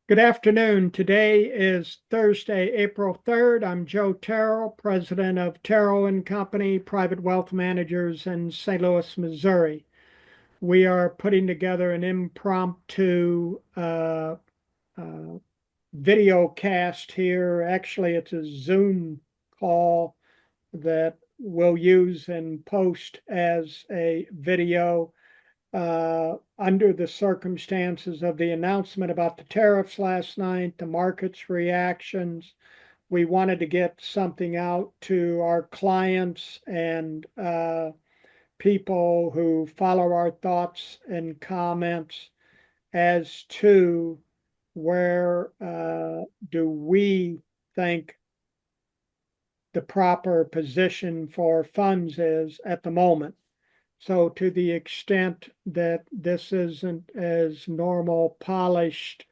Good afternoon. Today is Thursday, April 3rd. I'm Joe Terril, president of Terril and Company, private wealth managers in St. Louis, Missouri. We are putting together an impromptu uh, video cast here. Actually, it's a Zoom call that we'll use and post as a video under the circumstances of the announcement about the tariffs last night, the market's reactions. We wanted to get something out to our clients and people who follow our thoughts and comments as to where do we think the proper position for funds is at the moment. So to the extent that this isn't as normal, polished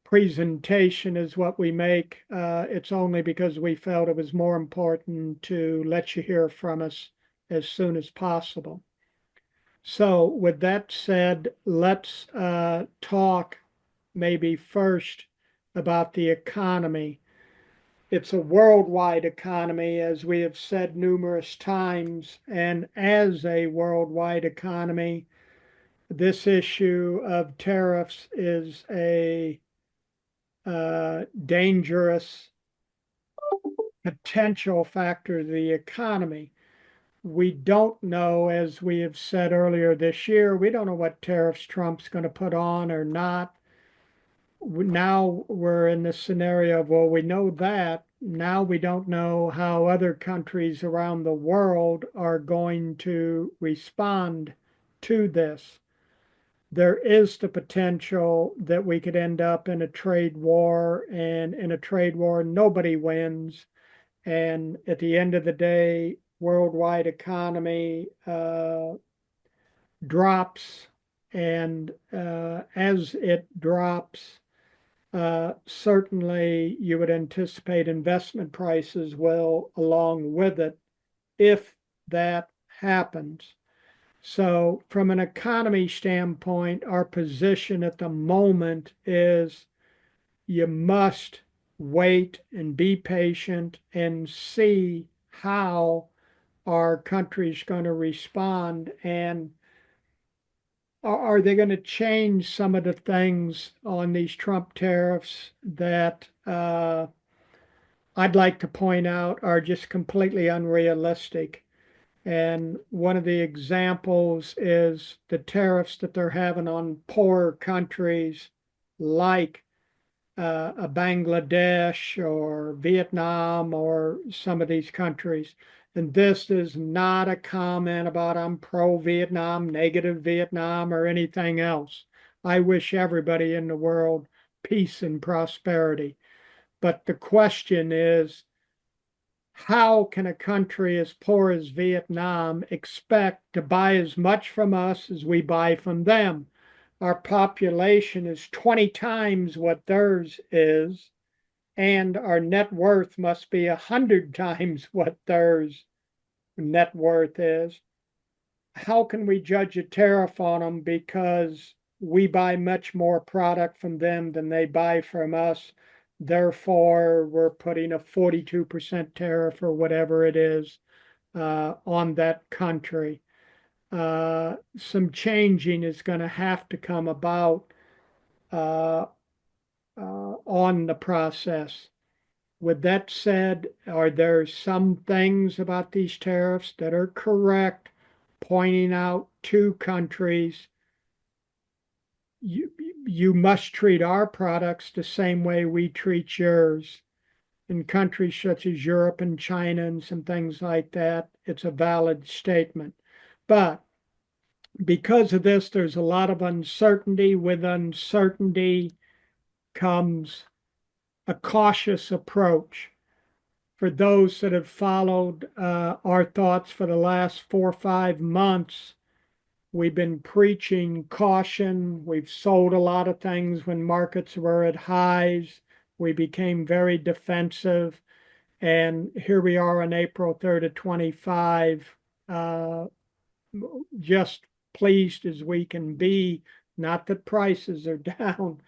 presentation as what we make, it's only because we felt it was more important to let you hear from us as soon as possible. So with that said, let's talk maybe first about the economy. It's a worldwide economy, as we have said numerous times. And as a worldwide economy, this issue of tariffs is a dangerous potential factor to the economy. We don't know, as we have said earlier this year, we don't know what tariffs Trump's going to put on or not. Now we're in the scenario of, well, we know that. Now we don't know how other countries around the world are going to respond to this. There is the potential that we could end up in a trade war, and in a trade war, nobody wins. And at the end of the day, worldwide economy drops. And as it drops, certainly you would anticipate investment prices will along with it if that happens. So, from an economy standpoint, our position at the moment is you must wait and be patient and see how our country's going to respond, and are they going to change some of the things on these Trump tariffs that I'd like to point out are just completely unrealistic. And one of the examples is the tariffs that they're having on poor countries like a Bangladesh or Vietnam or some of these countries. And this is not a comment about I'm pro Vietnam, negative Vietnam, or anything else. I wish everybody in the world peace and prosperity. But the question is, how can a country as poor as Vietnam expect to buy as much from us as we buy from them? Our population is 20 times what theirs is, and our net worth must be 100 times what theirs net worth is. How can we judge a tariff on them because we buy much more product from them than they buy from us? Therefore, we're putting a 42% tariff or whatever it is on that country. Some changing is going to have to come about uh, on the process. With that said, are there some things about these tariffs that are correct, pointing out to countries, you, you must treat our products the same way we treat yours? In countries such as Europe and China and some things like that, it's a valid statement. But because of this, there's a lot of uncertainty. With uncertainty comes a cautious approach. For those that have followed our thoughts for the last 4 or 5 months, we've been preaching caution. We've sold a lot of things when markets were at highs. We became very defensive. And here we are on April 3rd of 25, uh, just pleased as we can be. Not that prices are down,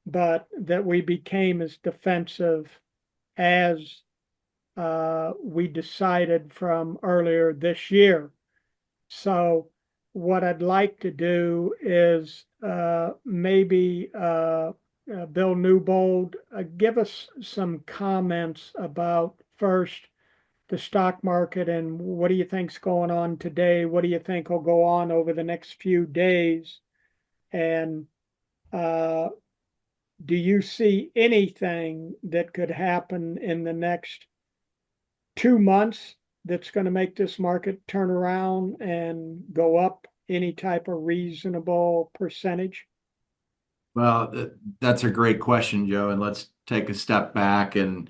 but that we became as defensive as we decided from earlier this year. So, what I'd like to do is maybe Bill Newbold, give us some comments about first the stock market and what do you think's going on today? What do you think will go on over the next few days? And uh, do you see anything that could happen in the next 2 months that's going to make this market turn around and go up any type of reasonable percentage? Well, that's a great question, Joe. And let's take a step back and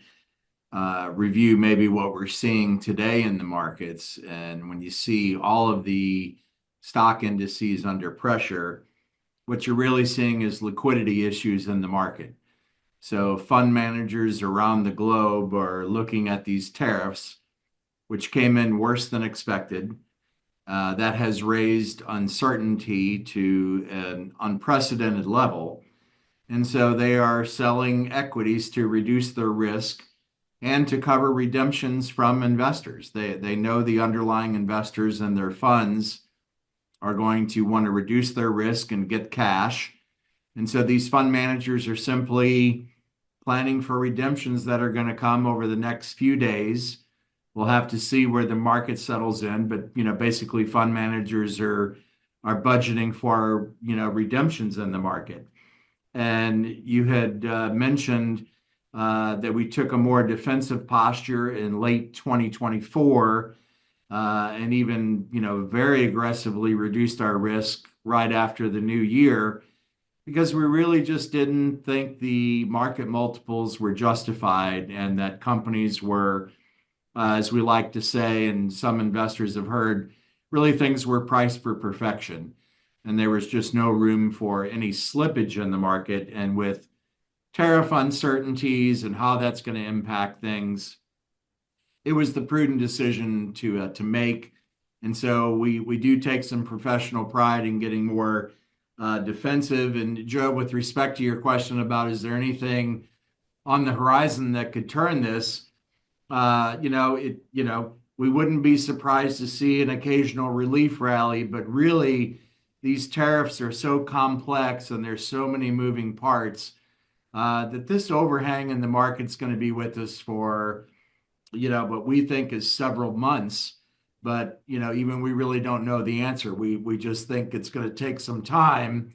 review maybe what we're seeing today in the markets. And when you see all of the stock indices under pressure, what you're really seeing is liquidity issues in the market. So fund managers around the globe are looking at these tariffs, which came in worse than expected. That has raised uncertainty to an unprecedented level. And so they are selling equities to reduce their risk and to cover redemptions from investors. They know the underlying investors and their funds are going to want to reduce their risk and get cash. And so these fund managers are simply planning for redemptions that are going to come over the next few days. We'll have to see where the market settles in, but basically fund managers are budgeting for redemptions in the market. And you had mentioned that we took a more defensive posture in late 2024 and even very aggressively reduced our risk right after the new year because we really just didn't think the market multiples were justified and that companies were, as we like to say, and some investors have heard, really things were priced for perfection. And there was just no room for any slippage in the market. And with tariff uncertainties and how that's going to impact things, it was the prudent decision to make. And so we do take some professional pride in getting more defensive. And Joe, with respect to your question about is there anything on the horizon that could turn this, we wouldn't be surprised to see an occasional relief rally, but really these tariffs are so complex and there's so many moving parts that this overhang in the market's going to be with us for what we think is several months. But even we really don't know the answer. We just think it's going to take some time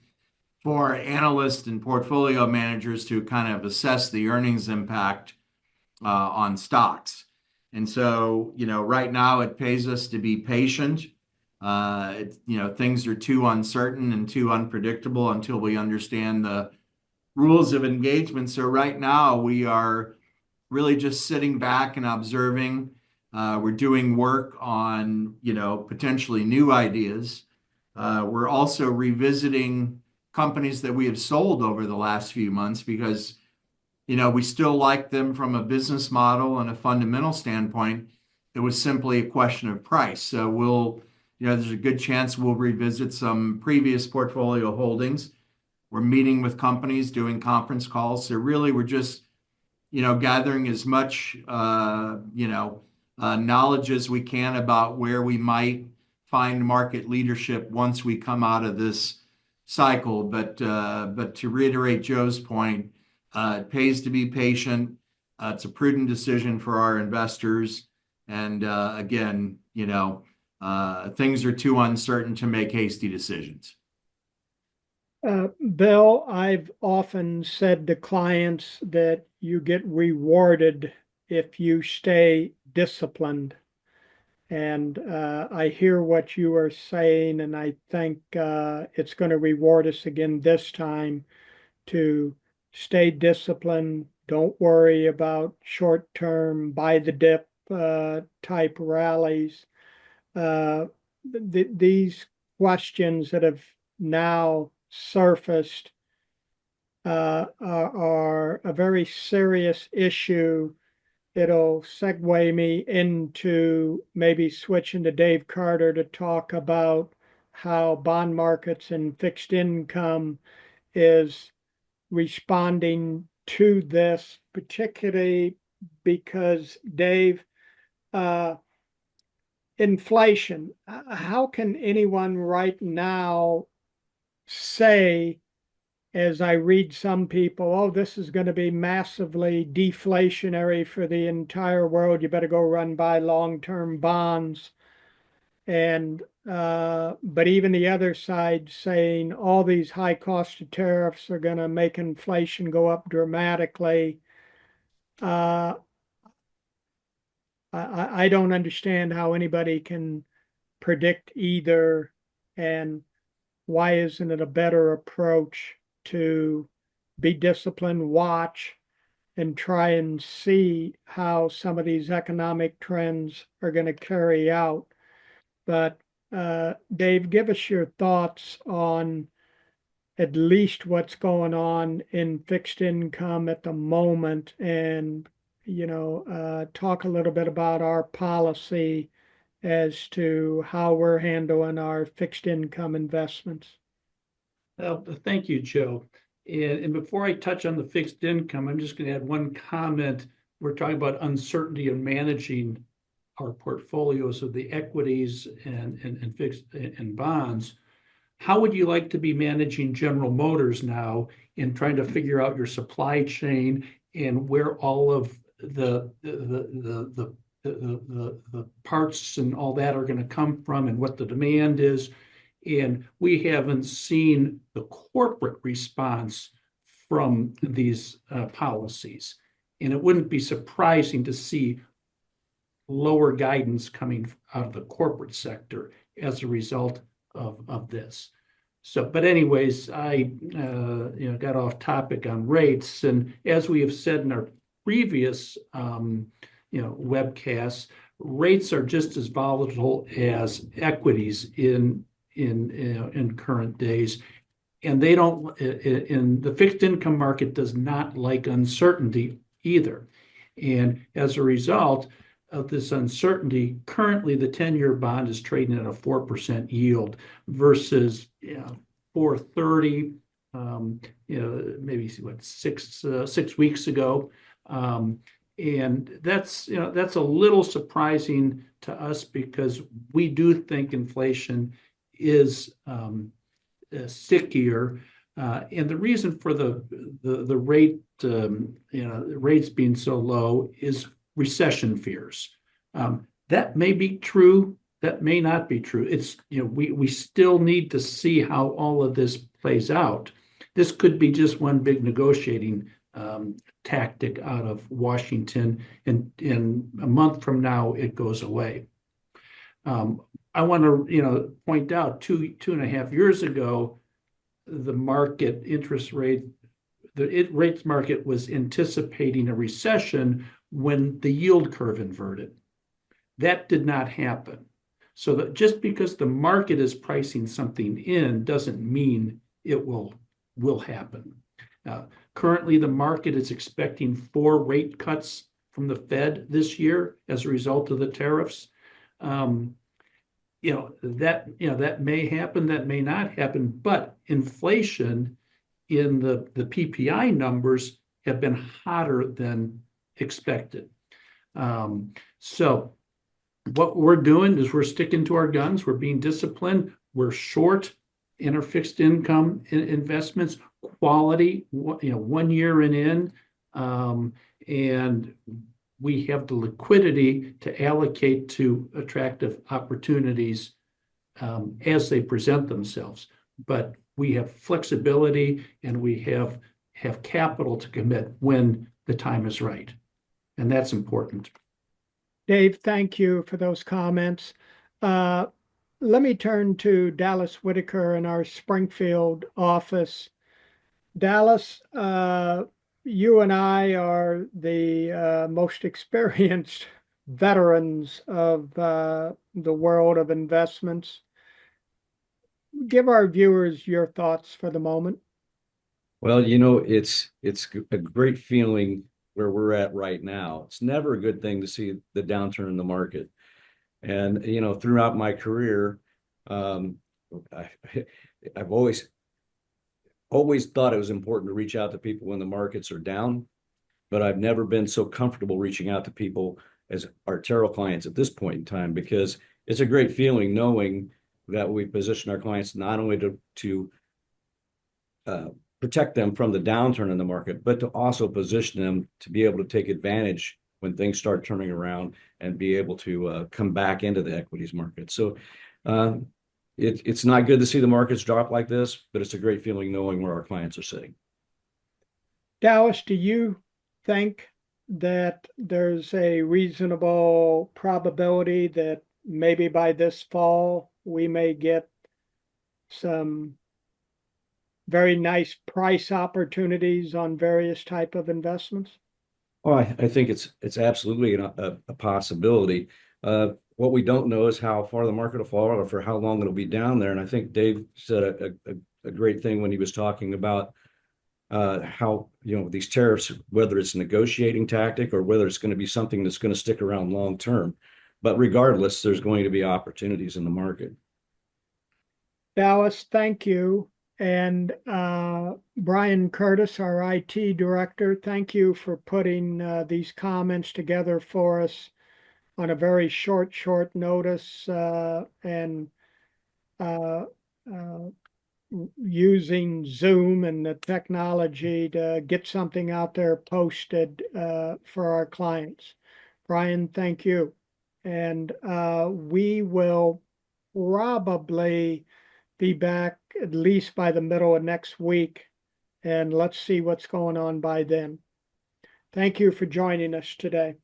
for analysts and portfolio managers to kind of assess the earnings impact on stocks. And so, right now it pays us to be patient. Things are too uncertain and too unpredictable until we understand the rules of engagement. So right now we are really just sitting back and observing. We're doing work on, potentially new ideas. We're also revisiting companies that we have sold over the last few months because, we still like them from a business model and a fundamental standpoint. It was simply a question of price. So there's a good chance we'll revisit some previous portfolio holdings. We're meeting with companies, doing conference calls. So really, we're just gathering as much, knowledge as we can about where we might find market leadership once we come out of this cycle. But to reiterate Joe's point, it pays to be patient. It's a prudent decision for our investors. And again, things are too uncertain to make hasty decisions. Bill, I've often said to clients that you get rewarded if you stay disciplined. And I hear what you are saying, and I think it's going to reward us again this time to stay disciplined. Don't worry about short term, buy the dip type rallies. Uh, these questions that have now surfaced are a very serious issue. It'll segue me into maybe switching to Dave Carter to talk about how bond markets and fixed income is responding to this, particularly because Dave, uh, inflation. How can anyone right now say, as I read some people, oh, this is going to be massively deflationary for the entire world. You better go run buy long-term bonds. And but even the other side saying all these high cost of tariffs are going to make inflation go up dramatically. Uh, I don't understand how anybody can predict either. And why isn't it a better approach to be disciplined, watch, and try and see how some of these economic trends are going to carry out? But Dave, give us your thoughts on at least what's going on in fixed income at the moment, and talk a little bit about our policy as to how we're handling our fixed income investments. Thank you, Joe. And before I touch on the fixed income, I'm just going to add one comment. We're talking about uncertainty in managing our portfolios of the equities and fixed and bonds. How would you like to be managing General Motors now in trying to figure out your supply chain and where all of the parts and all that are going to come from and what the demand is? And we haven't seen the corporate response from these policies. And it wouldn't be surprising to see lower guidance coming out of the corporate sector as a result of this. So, but anyways, I got off topic on rates, and as we have said in our previous webcasts, rates are just as volatile as equities in current days, and they don't. In the fixed income market does not like uncertainty either, and as a result of this uncertainty, currently the 10-year bond is trading at a 4% yield versus 4.30, maybe what 6 weeks ago, and that's a little surprising to us because we do think inflation is stickier. And the reason for the rate, rates being so low is recession fears. That may be true. That may not be true. It's, we still need to see how all of this plays out. This could be just one big negotiating tactic out of Washington, and in a month from now, it goes away. I want to, point out 2.5 years ago, the market interest rate, the rates market was anticipating a recession when the yield curve inverted. That did not happen. So that just because the market is pricing something in doesn't mean it will happen. Currently, the market is expecting 4 rate cuts from the Fed this year as a result of the tariffs. That may happen, that may not happen, but inflation in the PPI numbers have been hotter than expected. So what we're doing is we're sticking to our guns. We're being disciplined. We're short in our fixed income investments, quality, 1 year in, and we have the liquidity to allocate to attractive opportunities as they present themselves. But we have flexibility and we have capital to commit when the time is right. And that's important. Dave, thank you for those comments. Let me turn to Dallas Whitaker in our Springfield office. Dallas, you and I are the most experienced veterans of the world of investments. Give our viewers your thoughts for the moment. Well, it's a great feeling where we're at right now. It's never a good thing to see the downturn in the market. And, throughout my career, I've always always thought it was important to reach out to people when the markets are down, but I've never been so comfortable reaching out to people as our Terril clients at this point in time, because it's a great feeling knowing that we position our clients not only to protect them from the downturn in the market, but to also position them to be able to take advantage when things start turning around and be able to come back into the equities market. So it's not good to see the markets drop like this, but it's a great feeling knowing where our clients are sitting. Dallas, do you think that there's a reasonable probability that maybe by this fall we may get some very nice price opportunities on various type of investments? Well, I think it's absolutely a possibility. What we don't know is how far the market will fall or for how long it'll be down there. And I think Dave said a great thing when he was talking about how, these tariffs, whether it's a negotiating tactic or whether it's going to be something that's going to stick around long term. But regardless, there's going to be opportunities in the market. Dallas, thank you. And Brian Curtis, our IT director, thank you for putting these comments together for us on a very short notice and uh, uh, using Zoom and the technology to get something out there posted for our clients. Brian, thank you. And we will probably be back at least by the middle of next week. And let's see what's going on by then. Thank you for joining us today.